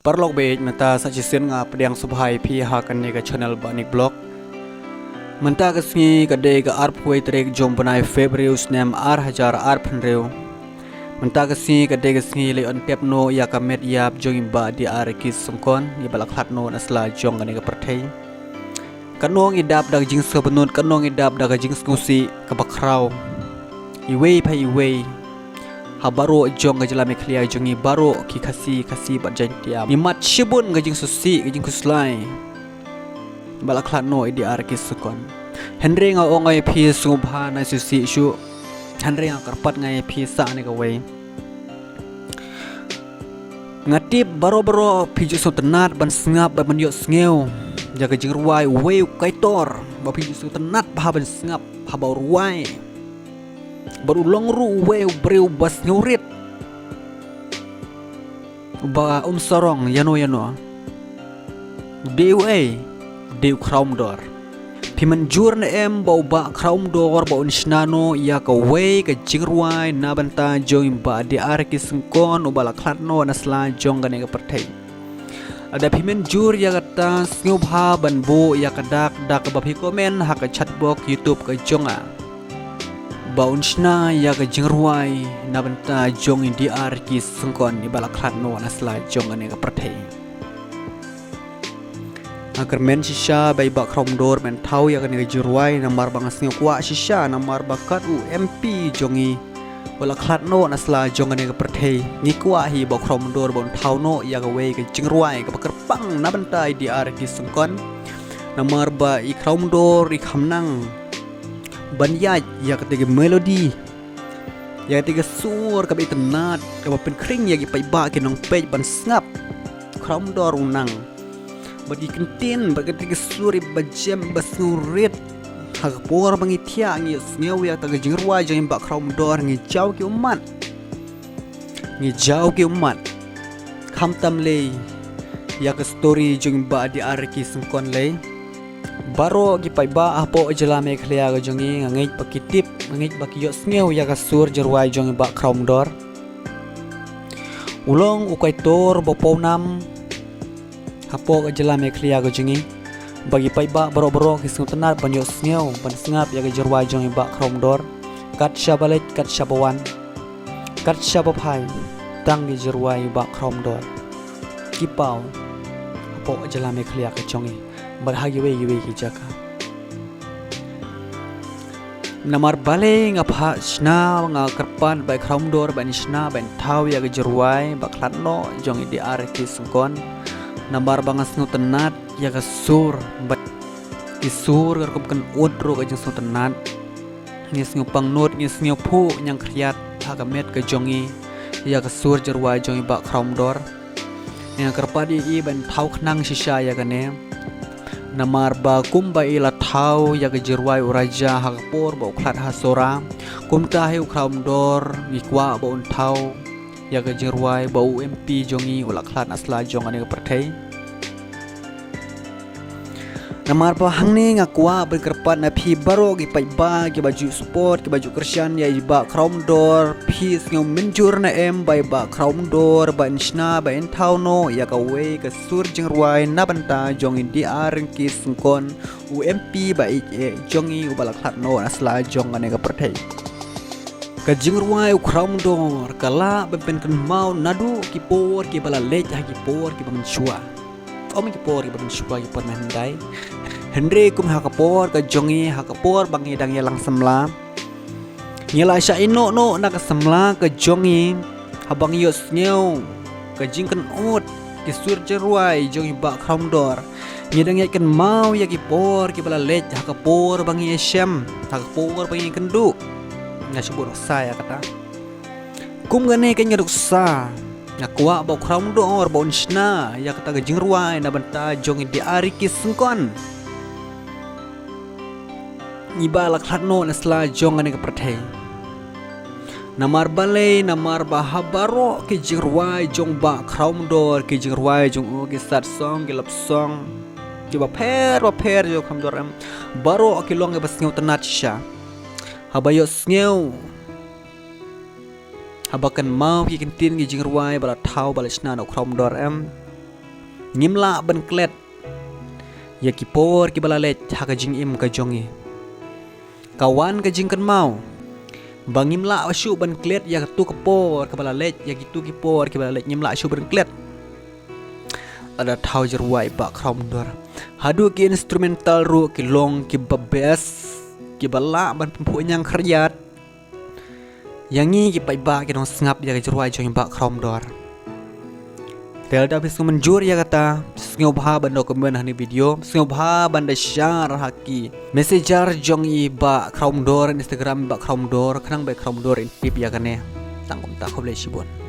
Parlok bej menta sajisen nga pedang subhai pi hakan ni ka channel banik blog menta kasngi ka de ka arp kuai trek jom banai Februarius nem ar hajar arp nreu menta kasngi ka de kasngi le on tep no ya ka met yap jong ba di ar kis sungkon ni balak khat no nasla jong ka ni ka perthei kanong idap dag jing sobenun kanong idap dag jing skusi ka bakrau iwei pai iwei habaro jong gajala meklia jongi baro ki kasi bajantia mimat shibun gajing susi gajing kuslai balaklat no idi arkis sukon henry nga ongai phi subha na susi shu henry nga karpat ngai phi sa ne ka wei ngatip baro phi ju sotenat ban sngap ban yo sngew jaga jing ruai wei kaitor ba phi ju sotenat ba ban sngap ba ruai baru longru weu breu bas ngurit ba sorong yano deu kraum dor piman jur na em bau ba kraum dor ba unisnano ya ka wei ka jingruai na banta join ba di arki sengkon ubala klatno nasla jong gane ka perthei ada pimen jur ya kata snubha ban bo ya kadak dak ba phi komen ha ka chatbox youtube ka jonga Baunsna ya ka jingruai na banta jong indi arki sungkon ni balaklat no nasla jong ane ka perthei agar men shisha bai ba krom dor men thau ya ka ni jingruai na mar bang asngi kwa shisha na mar bakat u mp jongi balaklat no nasla jong ane ka perthei ni kwa hi ba krom dor bon thau no ya ka wei ka jingruai ka bakar pang na banta indi arki sungkon na mar ba I krom dor I khamnang banyaj ya ketika melodi ya ketika sur kaitenat ka pen kring ya gi pai ba ke nong pej ban snap kram dor unang bagi kentin bagi ketika suri bajem basurit ha por bangi thia ngi sngew ya ta jingruwa jeng ba kram dor ngi jau ki umat kham tam le ya ka story jeng ba di arki sungkon le baro gi pai ba apo jela me khlia ga jongi ngai pakitip ngai bakiyo sngew ya ka sur jerwai jongi ba krom dor ulong ukai tor boponam apo ga jela me khlia ga jongi bagi pai ba baro ki suntanar banyo sngew ban sngap ya ga jerwai jongi ba krom dor kat shabalet kat shabawan kat shabapai tang gi jerwai ba krom dor kipau apo jela me khlia ga jongi berhagi wei ki jaka namar bale ngapha sna nga karpan bai krom dor ban sna ban thau ya gerwai baklatno jong di arki sungkon namar bangas nu tenat ya ka sur isur garkom kan odro ka jeng tenat ngis ngupang not ngis ngupu nyang kriat hagamet ka jongi ya ka sur gerwai jong ba krom dor yang karpadi I ban thau khnang shisha ya kane namar ba kumba ila thau ya jirwai uraja hakpor ba uklat hasora kumta he ukram dor ikwa ba un thau ya jirwai ba ump jongi ulaklat asla jongane perthei namar ba hangni ngakwa berkerpat na phi baro gi pai ba gi baju sport gi baju kersian ya ba krom dor phi ngom menjur na em bai ba krom dor ba insna ba en thau no ya ka wei ka sur jingruai na banta jongi di areng ki sungkon ump ba jongi ubalaklat no asla jongane ka perthei ka jingruai krom dor kala ben kan mau nadu ki por ki bala lej ha ki por ki bamensua om ki por ki bamensua ki por mandai Henry kum hakapor ka jongi hakapor bangi dang yalang semla nyela sya ino no na ka semla ka jongi habang yo snyew ka jingkan ot ki sur jerwai jongi ba krom dor nyedang yakan mau ya ki por ki bala lej hakapor bangi shem hakapor bangi kendu nga sebut saya kata kum gane ka nyaduk sa ngakwa ba krom dor ba unsna ya kata ka jingruai na banta jongi di ari ki sungkon Iba laklatno nasla jongane ka perthei namar bale namar bahabaro ke jingruai jong ba krom dor ke jingruai jong o ke sat song ke lap song ke ba pher jo krom dor am baro ke long ke basngew tenat sha habayo sngew habakan mau ki kentin ki jingruai bala thau bala sna no krom dor am ngimla ban klet ya kipor ki balalet ha ka jing im ka jongi kawan ka jing kan mau bangimla asyu ban klet ya tu kepor ka balalet ya gitu kipor ki balalet ngimla asyu ban klet ada thau jerwai ba krom dor hadu ki instrumental ru ki long ki babes ki bala ban pempu nyang khriat yangi ki pai ba ki dong sngap ya ki jerwai jong ba krom dor tel da bis menjur ya kata sngo bha ban dokumen hani video sngo bha ban da share haki messenger jong i ba krom dor Instagram ba krom dor khnang ba krom dor in pip ya kane tangkom ta khoble sibon